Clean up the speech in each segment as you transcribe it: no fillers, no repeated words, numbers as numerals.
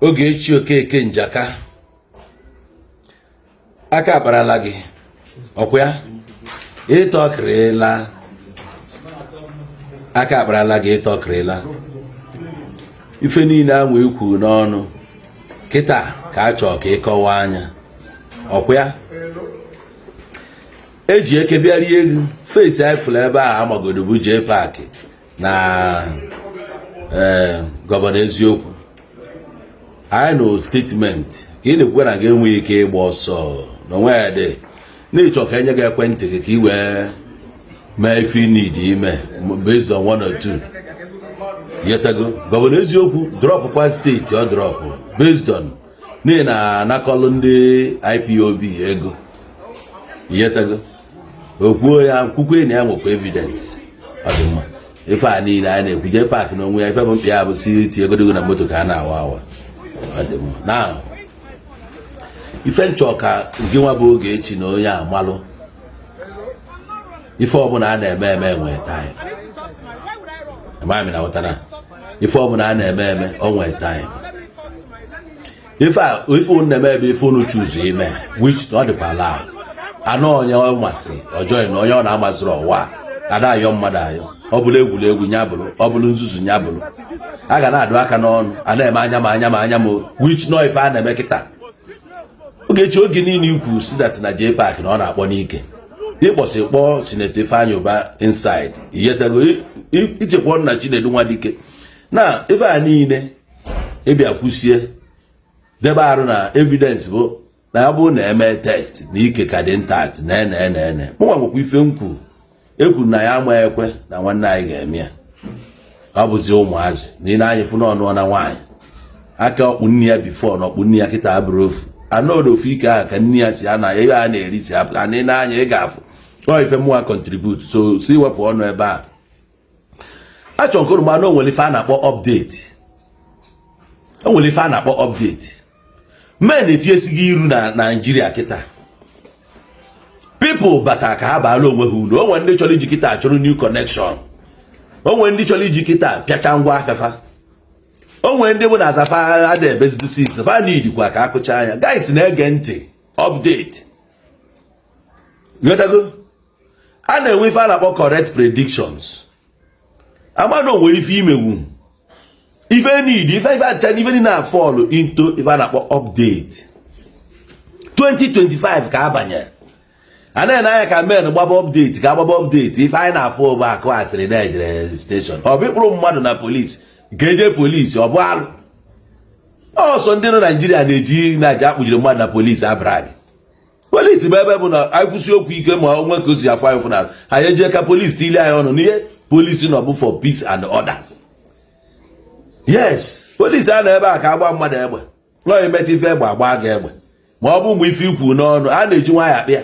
Ogechi Okeke Njaka aka akparala gị ọkwa ya ịtọkịrịla aka akparala gị ịtọkịrịla ife niile anwa ekwu n'ọnụ kịta ka a chọọ ka ịkọwa anya ọkwa ya eji eke bịara ego fesi ifụlụ ebe a amagodo bụ Jpac na gọvanọ Eziokwu anyị nụ statement ka ị na-ekwu na ga-enweghị ike ịgba ọsọ n'onwe ya dị na-ịchọ ka enye gị ekwentị gị ka ị wee mee ife need ime based on one or two yetago gọvanọ Eziokwu drọpụkwa steeti ọ drọpụ based on n'ihi na anakọlụ ndị IPOB ego yetago okwuo ya kwukwe na ya nwekwa evidence ọ dị mma ife a niile anyị na-ekwu Jpac n'onwe ya ife bụ mkpa ya bụ si tie egodogo na moto ka a na-awa awa ọ dị mma na ife nchọ ka gị nwa bụ Ogechi na onye amalụ ife ọbụla a na-eme eme nwee time amami na ụtana ife ọbụla a na-eme eme o nwee time ife unu na-eme ebe ife unu choose ime which ọ dịkwa allowed anọ onye ọ masị ọjọọ na onye ọ na-amasịrị ọwa ada ayọ mmadụ ayọ ọ bụla egwuregwu nya bụrụ ọ bụla nzuzu nya bụrụ a ga na-adụ aka n'ọnụ a na-eme anya ma anya ma anya ma which no ife a na-eme kịta Ogechi oge niile ikwu si that na Jpac na ọ na-akpọ n'ike ịkpọsị kpọọ Senator Ifeanyi Uba inside iyetago ichekwa nna Chinedu Nwadike na ife a niile ịbịa kwụsie debe arụ na evidence bụ na ya bụ na-eme test na ike ka dị ntat na mụnwa nwekwa ife nkwu ekwu na ya ama ekwe na nwanne anyị ga-eme ya ọ bụzi ụmụazị na ị na-anya fụ n'ọnụ na nwaanyị aka ọkpụ nne ya bifo na ọkpụ nne ya kịta abụrụ ofu anọdụ ofu ike ahụ ka nne ya si ana ebe a na-eri si apụ ka na anya ị ga-afụ ọ ife mụnwa contribute so si wepụ ọnụ ebe a achọ nkụrụ ma na o nwere ife a na-akpọ update o nwere ife a na-akpọ update men etinyesighị iru na Naijiria kịta people bata ka ha baala onwe ha ulu o nwere ndị chọrọ iji kịta achọrọ new connection o nwere ndị chọrọ iji kịta pịacha ngwa afefa o nwere ndị bụ na azafa ada ebezidi season fa nidikwa ka akụcha anya guys na-ege ntị update yotago a na-enwe ife a na-akpọ correct predictions amana o nwere ife imewu ife need ife acha ife na fall into ife a na-akpọ update 2025 ka abanye ana na ya ka men gbaba update ka agbaba update ife anyị na-afụ bụ akụ asịrị na ejere station ọ bụ ịkpụrụ mmadụ na polisi nke eje polisi ọ bụ alụ ọsọ ndị nọ Naijiria na-eji na-aja akpụjiri mmadụ na polisi abrag polisi bụ ebe bụ na anyị kwụsị okwu ike ma onwe ka o si afọ anyị fụnara anyị eje ka polisi tili anyị ọnụ n'ihe polisi nọ bụ for peace and order yes polisi a na ebe a ka agba mmadụ egbe nọ emetụ ife egbe agba gị egbe ma ọ bụ mgbe ife ikwu n'ọnụ a na-eji nwaanyị akpịa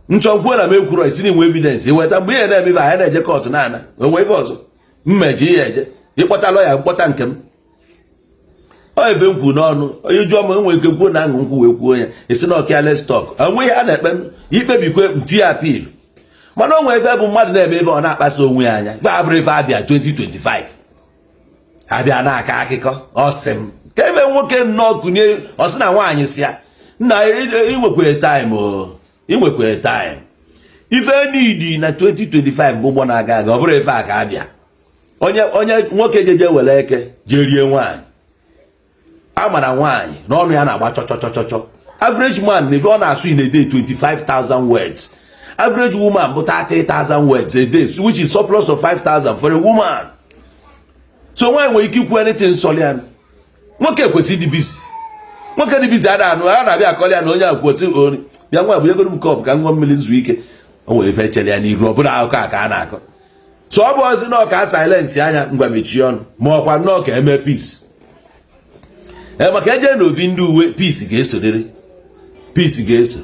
nchọnkwuo na m ekwuro isi na-enwe evidence iweta mgbe ihe na-eme ife anyị na-eje kọtụ na-ana onwe ife ọzọ mmeji ihe eje ịkpọta lọya mkpọta nke m ọ ebe m kwu n'ọnụ onye jụọ m enwe ike kwuo na aṅụ nkwụ wee kwuo ya esi na ọkịa stọk onwe ihe a na-ekpe ikpebikwe nti apil mana o nwere ife bụ mmadụ na-eme ebe ọ na-akpasa onwe ya anya ife abụrụ ife abịa 2025 abịa na-aka akụkọ ọsị m ka ebe nwoke nnọọ kụnye ọsị na nwaanyị si ya nna inwekwere taịm inwekwere taịm ife nidi na 2025 bụ ụgbọ na-aga aga ọ bụrụ ife a ka abịa onye nwoke jeje were eke jee rie nwaanyị a mara nwaanyị n'ọnụ ya na-agba chọchọchọchọ average man na ife ọ na-asụ in a day 25,000 words average woman bụ 30,000 words a day which is surplus of 5,000 for a woman so nwaanyị nwere ike ikwu anything sọlịa nwoke kwesịrị ịdị busy nwoke dị busy ada anụ a na-abịa akọlị ya na onye akwụkwọ ori bịa nwa bụ egoro m kọp ka m ṅụọ mmiri zuo ike o nwere ife chere ya n'iru ọ bụla akụkọ a ka a na-akọ so ọ bụ ozi nọọ ka silence anya ngwa mechie ọnụ ma ọkwa nnọọ ka eme peace maka eje na obi ndị uwe peace ga-esodere peace ga-eso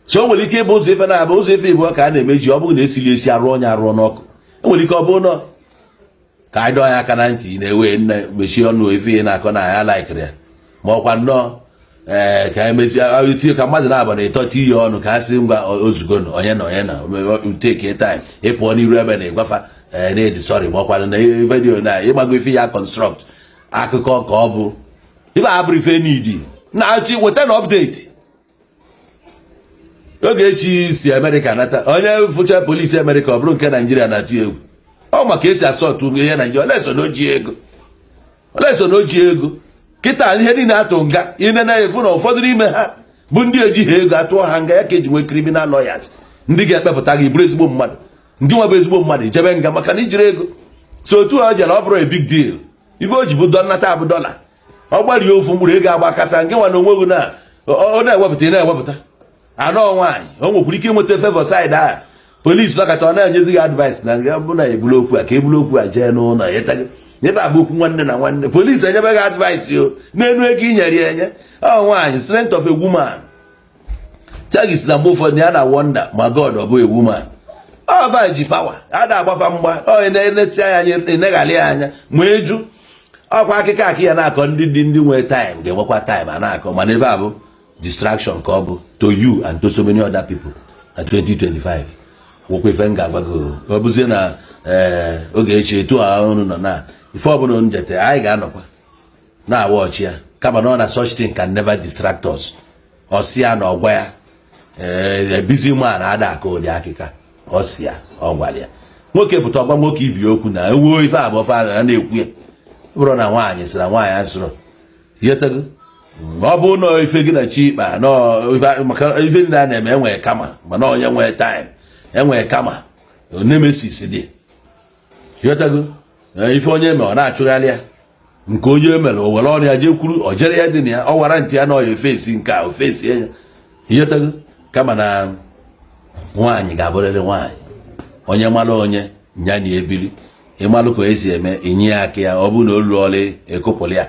so o nwere ike ịbụ ụzọ ife na-abụ ụzọ ife ịbụ ka a na-emeji ọ bụrụ na esili esi arụ onye arụọ n'ọkụ enwere ike ọ bụ nọ ka anyị dọọ ya aka na ntị na-ewe nne mechie ọnụ ife na-akọ na ya laikiri ya ma ọkwa nnọọ ka emezie ka mmadụ na-aba na ịtọta ihe ọnụ ka a sị ngwa ozugbo na onye na onye na take time ịpụọ n'iru ebe na ịgwafa na-edi sọrị ma ọkwa na vidio na ịgbago ife ya construct akụkọ ka ọ bụ ife abụrụ ife n'idi na-achị weta na update. Oge echi si Amerịka nata onye fụcha polisi Amerịka ọ bụrụ nke Naijiria na-atụ egwu ọ maka esi asọtụ ihe Naijiria oleso na oji ego kịta ihe niile atụ nga ine na-efu na ụfọdụ n'ime ha bụ ndị ejighị ego atụọ ha nga ya ka eji nwee criminal lawyers ndị ga-ekpepụta gị bụrụ ezigbo mmadụ ndị nwa bụ ezigbo mmadụ ijebe nga maka na ijiri ego so otu ọ jere ọ bụrụ a big deal ife o ji bụ nnata abụ $. Ọ gbalị ofu mkpụrụ ego agba kasa nke nwa na onwe gị na ọ na-ewepụta anọ nwaanyị o nwekwara ike inweta favor side a polisi nọkọta ọ na-enyezi gị advice na nga bụ na ebulu okwu a ka ebulu okwu a jee n'ụlọ yetago ebe a bụ okwu nwanne na nwanne polisi enyebe gị advice o n'elu ego i nyere ya enye ọ nwaanyị strength of a woman chagis na mgbe ụfọdụ ya na wonder ma God ọ bụ a woman ọ va ji power a na-agbafa mgba ọ na-eneti anya eneghalị anya ma eju ọkwa akịka akị ya na-akọ ndị nwere time ga-enwekwa time a na-akọ mana ebe a bụ distraction ka ọ bụ to you and to so many other people na 2025 nwekwa ife m ga-agwago ọ bụzie na oge echi etu ọnụ nọ na ife ọbụla njete anyị ga-anọkwa na-awa ọchị ya kama na ọ na such thing can never distract us ọsị ya na ọgwa ya busy man ada aka ụdị akịka ọsị ya ọ gwara ya nwoke pụta ọgwa nwoke ibi okwu na ewuo ife abụọ fa na-ekwu ya bụrụ na nwaanyị sịra nwaanyị asụrụ yetago ọ bụ na ife gị na chi ikpa maka ife ndị a na-eme enwee kama mana onye nwee time enwee kama nemesis dị yọtago ife onye eme ọ na-achụgharị ya nke onye emere o were ọrụ ya jee kwuru o jere ya dị na ya ọ wara ntị ya na ọya ofesi nke a ofesi ya yọtago kama na nwaanyị ga-abụrịrị nwaanyị onye mara onye nya na ebiri ịmalụ ka esi eme inye ya aka ya ọ bụ na olu ọlị ekopụlụ ya